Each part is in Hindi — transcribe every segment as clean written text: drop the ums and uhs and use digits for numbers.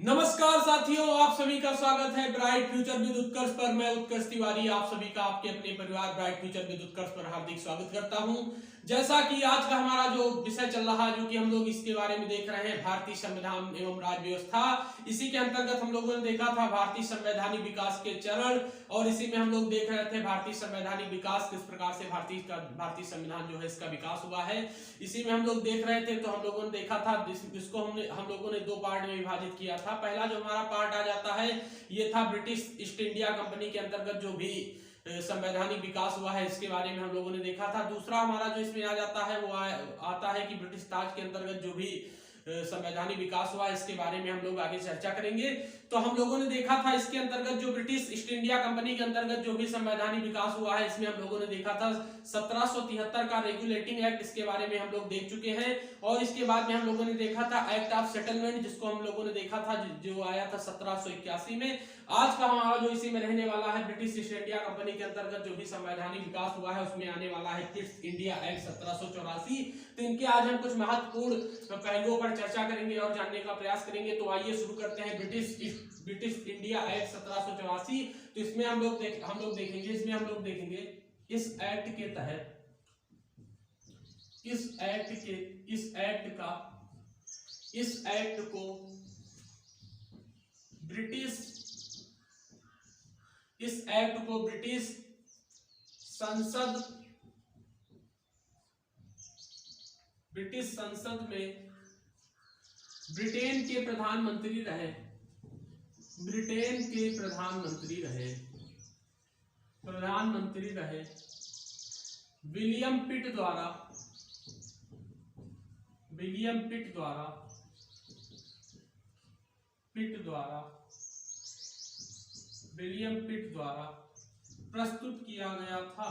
नमस्कार साथियों, आप सभी का स्वागत है ब्राइट फ्यूचर विद उत्कर्ष पर। मैं उत्कर्ष तिवारी आप सभी का आपके अपने परिवार ब्राइट फ्यूचर विद उत्कर्ष पर हार्दिक स्वागत करता हूं। जैसा कि आज का हमारा जो विषय चल रहा है, जो कि हम लोग इसके बारे में देख रहे हैं, भारतीय संविधान एवं राज्य व्यवस्था। इसी के अंतर्गत हम लोगों ने देखा था भारतीय संवैधानिक विकास के चरण, और इसी में हम लोग देख रहे थे भारतीय संवैधानिक विकास किस प्रकार से भारतीय संविधान जो है इसका विकास हुआ है। इसी में हम लोग देख रहे थे, तो हम लोगों ने देखा था इसको हम लोगों ने दो पार्ट में विभाजित किया था। पहला जो हमारा पार्ट आ जाता है, ये था ब्रिटिश ईस्ट इंडिया कंपनी के अंतर्गत जो भी संवैधानिक विकास हुआ है, इसके बारे में हम लोगों ने देखा था। दूसरा हमारा जो इसमें आ जाता है, वो आता है कि ब्रिटिश ताज के अंतर्गत जो भी संवैधानिक विकास हुआ, इसके बारे में हम लोग आगे चर्चा करेंगे। तो हम लोगों ने देखा था इसके अंतर्गत जो ब्रिटिश ईस्ट इंडिया कंपनी के अंतर्गत जो भी संवैधानिक विकास हुआ है, इसमें हम लोगों ने देखा था 1773 का रेगुलेटिंग एक्ट, इसके बारे में हम लोग देख चुके हैं। और इसके बाद में हम लोगों ने देखा था एक्ट ऑफ सेटलमेंट, जिसको हम लोगों ने देखा था जो आया था 1781 में। आज का हमारा जो इसी में रहने वाला है, ब्रिटिश ईस्ट इंडिया कंपनी के अंतर्गत जो भी संवैधानिक विकास हुआ है, उसमें आने वाला है पिट्स इंडिया एक्ट 1784। तो इनके आज हम कुछ महत्वपूर्ण पहलुओं पर चर्चा करेंगे और जानने का प्रयास करेंगे। तो आइए शुरू करते हैं ब्रिटिश इंडिया एक्ट 1784। तो इसमें हम लोग देखेंगे इस एक्ट के तहत इस एक्ट को ब्रिटिश संसद में ब्रिटेन के प्रधानमंत्री रहे विलियम पिट द्वारा प्रस्तुत किया गया था।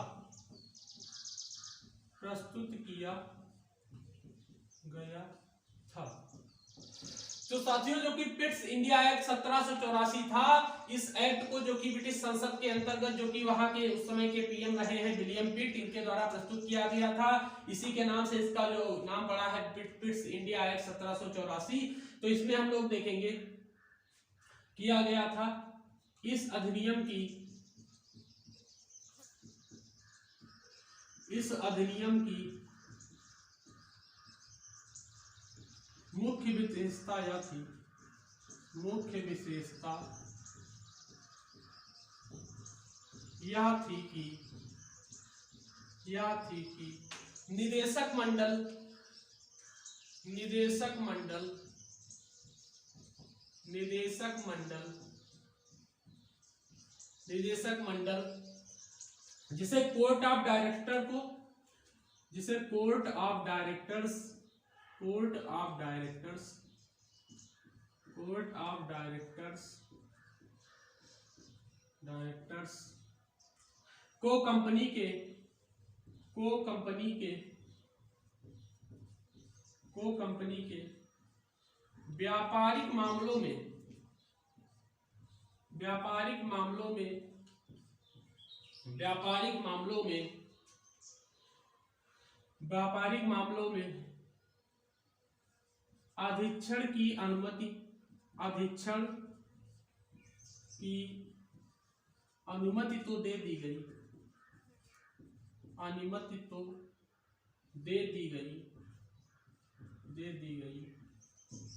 तो साथियों, जो कि पिट्स इंडिया एक्ट 1784 था, इस एक्ट को जो कि ब्रिटिश संसद के अंतर्गत जो कि वहां के उस समय के पीएम रहे हैं विलियम पिट, इनके द्वारा प्रस्तुत किया गया था। इसी के नाम से इसका जो नाम पड़ा है पिट्स इंडिया एक्ट 1784। तो इसमें हम लोग देखेंगे किया गया था इस अधिनियम की मुख्य विशेषता यह थी कि निदेशक मंडल जिसे कोर्ट ऑफ डायरेक्टर्स को कंपनी के व्यापारिक मामलों में अधीक्षण की अनुमति तो दे दी गई,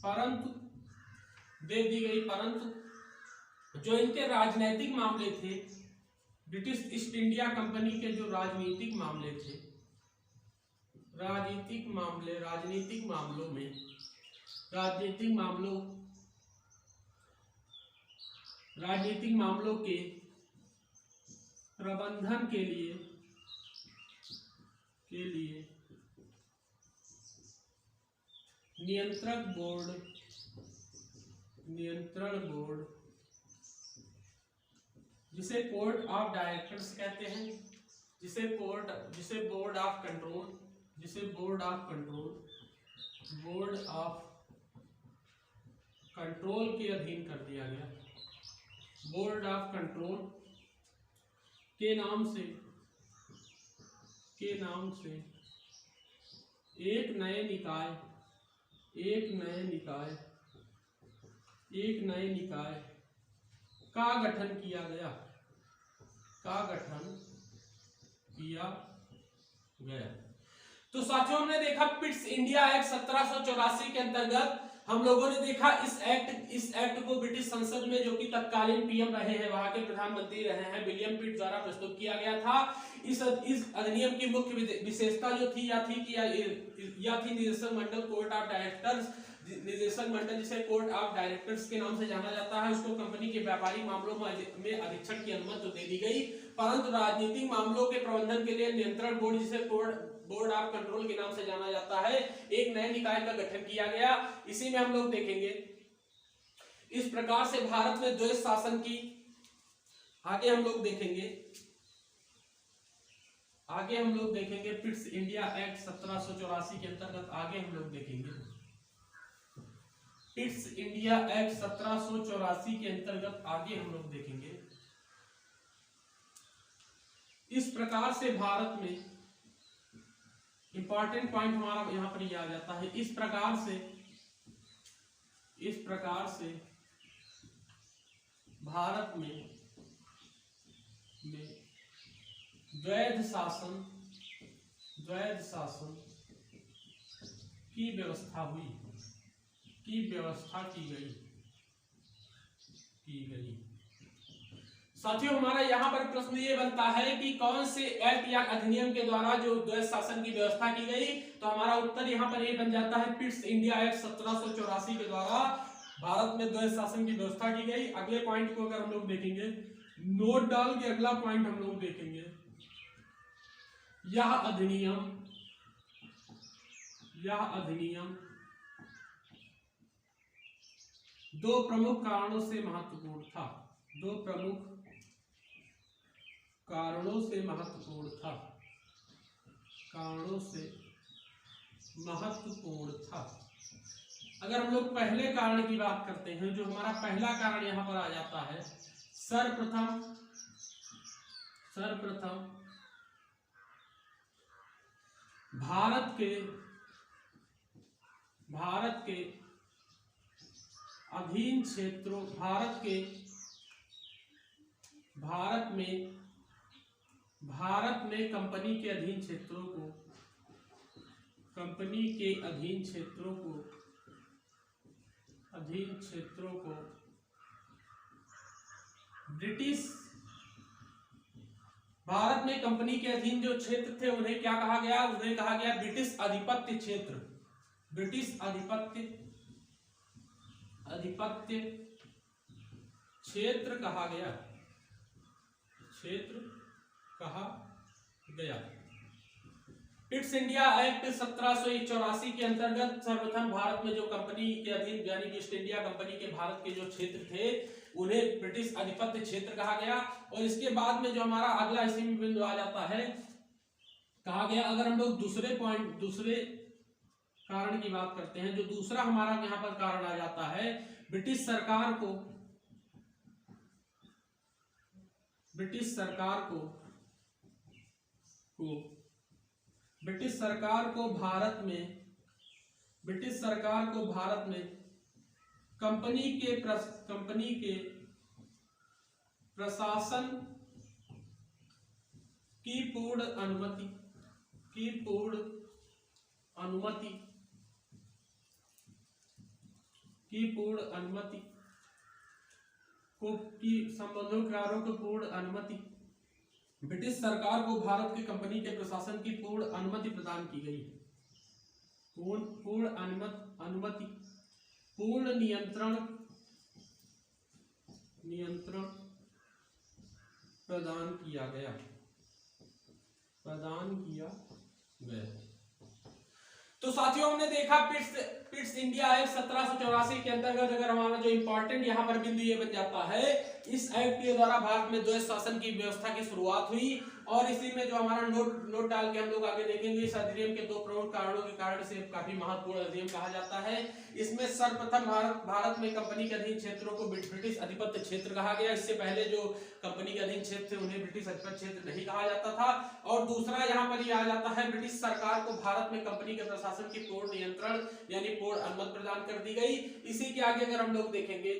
परंतु जो इनके राजनीतिक मामले थे, ब्रिटिश ईस्ट इंडिया कंपनी के जो राजनीतिक मामलों के प्रबंधन के लिए नियंत्रण बोर्ड जिसे कोर्ट ऑफ डायरेक्टर्स कहते हैं, जिसे बोर्ड ऑफ कंट्रोल के अधीन कर दिया गया। बोर्ड ऑफ कंट्रोल के नाम से एक नए निकाय एक नए निकाय का गठन किया गया, का गठन किया गया। तो साथियों हमने देखा पिट्स इंडिया एक्ट 1784 के अंतर्गत हम लोगों ने देखा इस एक्ट को ब्रिटिश संसद में, जो कि तत्कालीन पीएम रहे हैं, वहां के प्रधानमंत्री रहे हैं, विलियम पिट द्वारा प्रस्तुत किया गया था। इस अधिनियम की मुख्य विशेषता जो थी या थी निदेशक मंडल कोर्ट ऑफ डायरेक्टर्स, निदेशक मंडल जिसे कोर्ट ऑफ डायरेक्टर्स के नाम से जाना जाता है, उसको कंपनी के व्यापारिक मामलों में अधीक्षण की अनुमति तो दे दी गई, परंतु राजनीतिक मामलों के प्रबंधन के लिए नियंत्रण बोर्ड, जिसे बोर्ड ऑफ कंट्रोल के नाम से जाना जाता है, एक नए निकाय का गठन किया गया। इसी में हम लोग देखेंगे इस प्रकार से भारत में द्वैध शासन की, आगे हम लोग देखेंगे पिट्स इंडिया एक्ट 1784 के अंतर्गत, आगे हम लोग देखेंगे पिट्स इंडिया एक्ट 1784 के अंतर्गत, आगे हम लोग देखेंगे इस प्रकार से भारत में इंपॉर्टेंट पॉइंट हमारा यहां पर ये आ जाता है, इस प्रकार से भारत में द्वैध शासन की व्यवस्था की गई। साथियों हमारा यहाँ पर प्रश्न ये बनता है कि कौन से एक्ट या अधिनियम के द्वारा जो द्वैध शासन की व्यवस्था की गई, तो हमारा उत्तर यहाँ पर ये बन जाता है पिट्स इंडिया एक्ट 1784 के द्वारा भारत में द्वैध शासन की व्यवस्था की गई। अगले पॉइंट को अगर हम लोग देखेंगे, नोट डाल के अगला पॉइंट हम लोग देखेंगे, यह अधिनियम दो प्रमुख कारणों से महत्वपूर्ण था, अगर हम लोग पहले कारण की बात करते हैं, जो हमारा पहला कारण यहां पर आ जाता है, सर्वप्रथम भारत के अधीन क्षेत्रों, भारत में कंपनी के अधीन क्षेत्रों को ब्रिटिश, भारत में कंपनी के अधीन जो क्षेत्र थे उन्हें क्या कहा गया, उन्हें कहा गया ब्रिटिश आधिपत्य क्षेत्र, ब्रिटिश आधिपत्य क्षेत्र कहा गया। पिट्स इंडिया एक्ट 1784 के अंतर्गत सर्वप्रथम भारत में जो कंपनी के अधीन यानी कि ईस्ट इंडिया कंपनी के भारत के जो क्षेत्र थे उन्हें ब्रिटिश आधिपत्य क्षेत्र कहा गया। और इसके बाद में जो हमारा अगला इसी में बिंदु आ जाता है, कहा गया, अगर हम लोग दूसरे कारण की बात करते हैं, जो दूसरा हमारा यहाँ पर कारण आ जाता है, ब्रिटिश सरकार को भारत में कंपनी के प्रशासन की पूर्ण अनुमति की संबंधों कार्यों को पूर्ण अनुमति, ब्रिटिश सरकार को भारत की कंपनी के प्रशासन की पूर्ण अनुमति प्रदान की गई, पूर्ण अनुमति, पूर्ण नियंत्रण प्रदान किया गया। तो साथियों हमने देखा पिट्स इंडिया एक्ट 1784 के अंतर्गत अगर हमारा जो इंपॉर्टेंट यहाँ पर बिंदु ये बन जाता है, इस एक्ट के द्वारा भारत में द्वैध शासन की व्यवस्था की शुरुआत हुई। और इसी में जो हमारा नोट डाल के हम लोग आगे देखेंगे, इस अधिनियम के दो प्रमुख कारणों के कारण से काफी महत्वपूर्ण अधिनियम कहा जाता है। इसमें सर्वप्रथम भारत में कंपनी के अधीन क्षेत्रों को ब्रिटिश आधिपत्य क्षेत्र कहा गया। इससे पहले जो कंपनी के अधीन क्षेत्र थे उन्हें ब्रिटिश आधिपत्य क्षेत्र नहीं कहा जाता था। और दूसरा यहाँ पर यह आ जाता है, ब्रिटिश सरकार को भारत में कंपनी के प्रशासन की पूर्ण नियंत्रण यानी पूर्ण अनुमति प्रदान कर दी गई। इसी के आगे अगर हम लोग देखेंगे,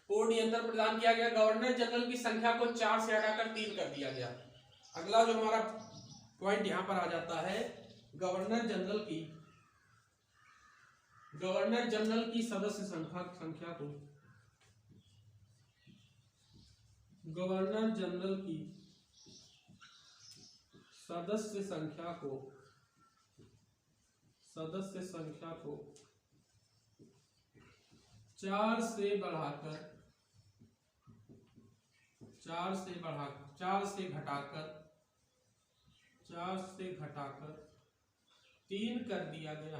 पूर्ण नियंत्रण प्रदान किया गया। गवर्नर जनरल की संख्या को 4 से हटाकर 3 कर दिया गया। अगला जो हमारा पॉइंट यहां पर आ जाता है, गवर्नर जनरल की सदस्य संख्या को, गवर्नर जनरल की सदस्य संख्या को 4 से घटाकर 3 कर दिया गया।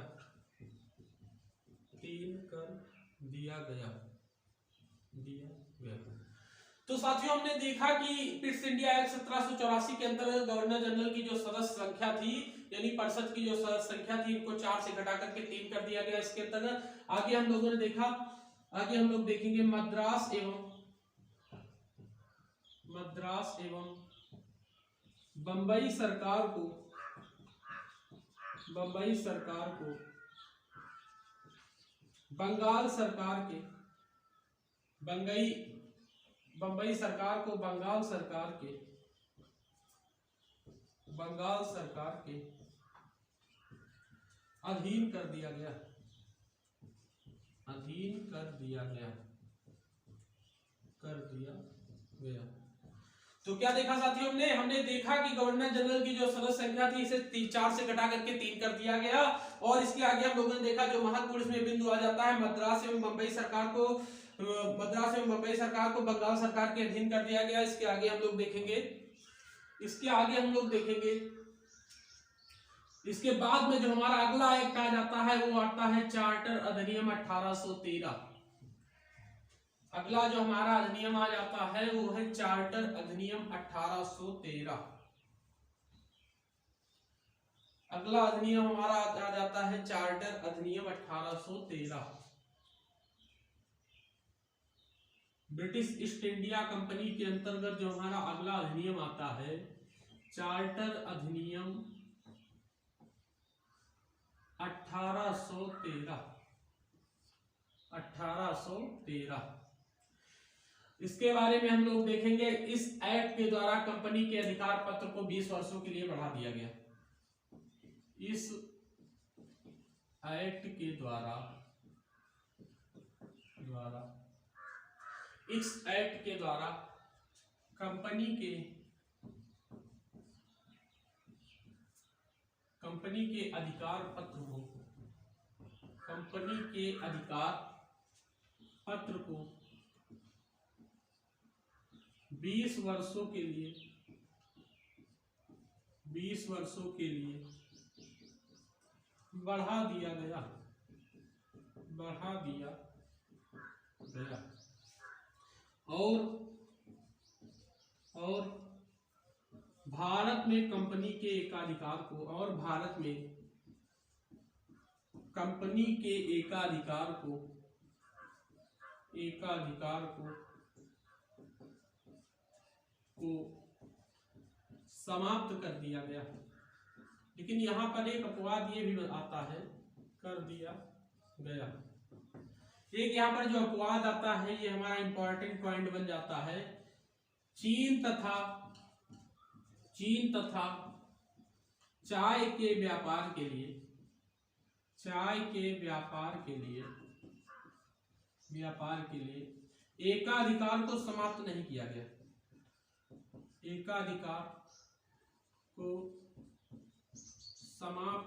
तो साथियों हमने देखा कि पिट्स इंडिया एक्ट 1784 के अंतर्गत गवर्नर जनरल की जो सदस्य संख्या थी, यानी परिषद की जो सदस्य संख्या थी, इनको 4 से घटा करके 3 कर दिया गया। इसके अंतर्गत आगे हम लोगों ने देखा, आगे हम लोग देखेंगे मद्रास एवं बंबई सरकार को बंगाल सरकार के अधीन कर दिया गया। तो क्या देखा साथियों हमने देखा कि गवर्नर जनरल की जो सदस्य संख्या थी, इसे 4 से घटा करके 3 कर दिया गया। और इसके आगे हम लोगों ने देखा जो महत्वपूर्ण इसमें बिंदु आ जाता है, मद्रास एवं बंबई सरकार को बंगाल सरकार के अधीन कर दिया गया। इसके आगे हम लोग देखेंगे, इसके बाद में जो हमारा अगला एक्ट आ जाता है वो आता है चार्टर अधिनियम 1813। अगला जो हमारा अधिनियम आ जाता है वो है चार्टर अधिनियम 1813। अगला अधिनियम हमारा आ जाता है चार्टर अधिनियम 1813। ब्रिटिश ईस्ट इंडिया कंपनी के अंतर्गत जो हमारा अगला अधिनियम आता है, चार्टर अधिनियम 1813। इसके बारे में हम लोग देखेंगे। इस एक्ट के द्वारा कंपनी के अधिकार पत्र को 20 वर्षों के लिए बढ़ा दिया गया। इस एक्ट के द्वारा कंपनी के अधिकार पत्र को 20 वर्षों के लिए बढ़ा दिया गया। और भारत में कंपनी के एकाधिकार को समाप्त कर दिया गया। लेकिन यहां पर एक अपवाद ये भी आता है, कर दिया गया। एक यहां पर जो अपवाद आता है ये हमारा इंपॉर्टेंट पॉइंट बन जाता है। चीन तथा चाय के व्यापार के लिए एकाधिकार को समाप्त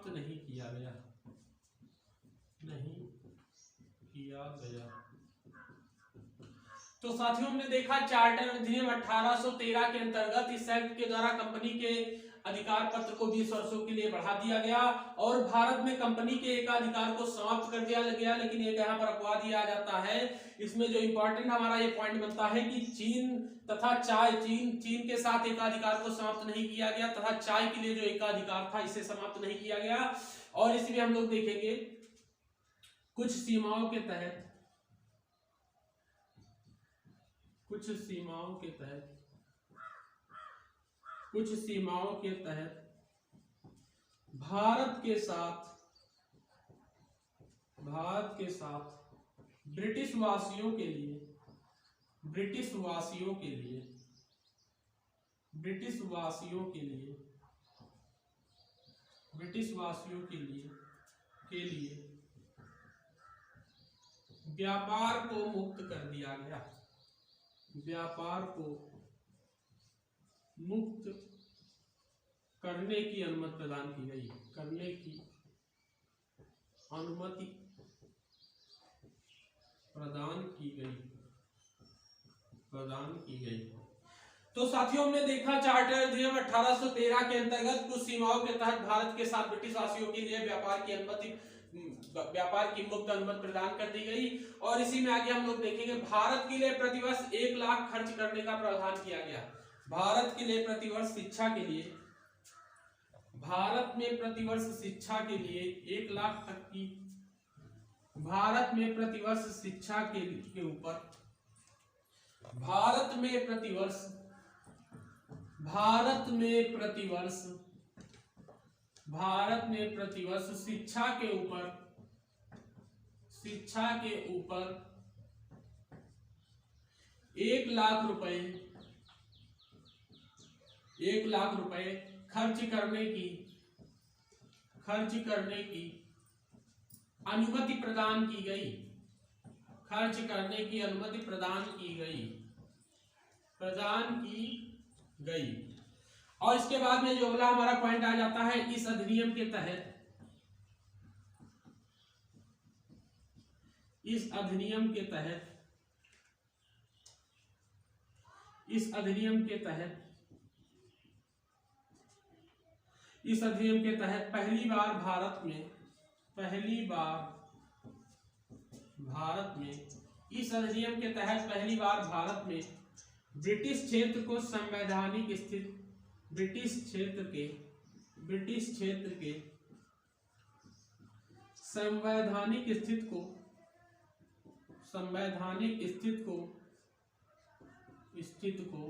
नहीं किया गया। तो साथियों हमने देखा चार्टर अधिनियम 1813 के अंतर्गत इस एक्ट के द्वारा कंपनी के अधिकार पत्र को 20 वर्षों के लिए बढ़ा दिया गया और भारत में कंपनी के एकाधिकार को समाप्त कर दिया गया। लेकिन एक यहाँ पर अपवाद ये आ जाता है, इसमें जो इंपॉर्टेंट हमारा ये पॉइंट बनता है कि चीन तथा चाय, चीन के साथ एकाधिकार को समाप्त नहीं किया गया तथा चाय के लिए जो एकाधिकार था इसे समाप्त नहीं किया गया। और इसमें हम लोग देखेंगे कुछ सीमाओं के तहत भारत के साथ भारत के साथ ब्रिटिश वासियों के लिए ब्रिटिश वासियों के लिए ब्रिटिश वासियों के लिए ब्रिटिश वासियों के लिए व्यापार को मुक्त कर दिया गया। व्यापार को मुक्त करने की अनुमति प्रदान की गई। करने की अनुमति प्रदान की गई। तो साथियों, हमने देखा चार्टर अधिनियम 1813 के अंतर्गत कुछ सीमाओं के तहत भारत के साथ ब्रिटिश वासियों के लिए व्यापार की मुक्त अनुमति प्रदान कर दी गई। और इसी में आगे हम लोग देखेंगे भारत के लिए प्रतिवर्ष 1 लाख खर्च करने का प्रावधान किया गया। भारत के लिए प्रतिवर्ष शिक्षा के लिए भारत में प्रतिवर्ष शिक्षा के लिए 1 लाख तक की भारत में प्रतिवर्ष शिक्षा के ऊपर भारत में प्रतिवर्ष शिक्षा के ऊपर 1 लाख रुपए खर्च करने की अनुमति प्रदान की गई। खर्च करने की अनुमति प्रदान की गई। और इसके बाद में जो अगला हमारा पॉइंट आ जाता है, इस अधिनियम के तहत इस अधिनियम के तहत पहली बार भारत में इस अधिनियम के तहत पहली बार भारत में ब्रिटिश क्षेत्र को संवैधानिक स्थिति ब्रिटिश क्षेत्र के संवैधानिक स्थिति को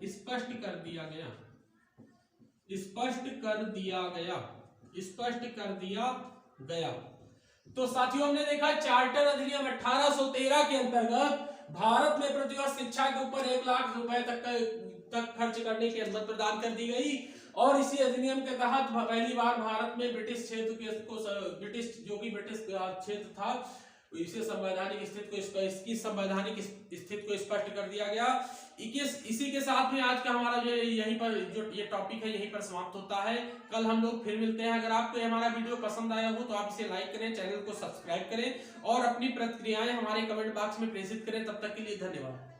स्पष्ट कर दिया गया। तो साथियों, हमने देखा चार्टर अधिनियम 1813 के अंतर्गत भारत में प्रतिवर्ष शिक्षा के ऊपर 1 लाख रुपए तक खर्च करने की अनुमति प्रदान कर दी गई। और इसी अधिनियम के तहत पहली बार भारत में ब्रिटिश क्षेत्र को ब्रिटिश क्षेत्र था, इसे संवैधानिक स्थिति को इसकी संवैधानिक स्थिति को स्पष्ट कर दिया गया। इसी के साथ में आज का हमारा जो यहीं पर जो ये टॉपिक है यहीं पर समाप्त होता है। कल हम लोग फिर मिलते हैं। अगर आपको हमारा वीडियो पसंद आया हो तो आप इसे लाइक करें, चैनल को सब्सक्राइब करें और अपनी प्रतिक्रियाएं हमारे कमेंट बॉक्स में प्रेषित करें। तब तक के लिए धन्यवाद।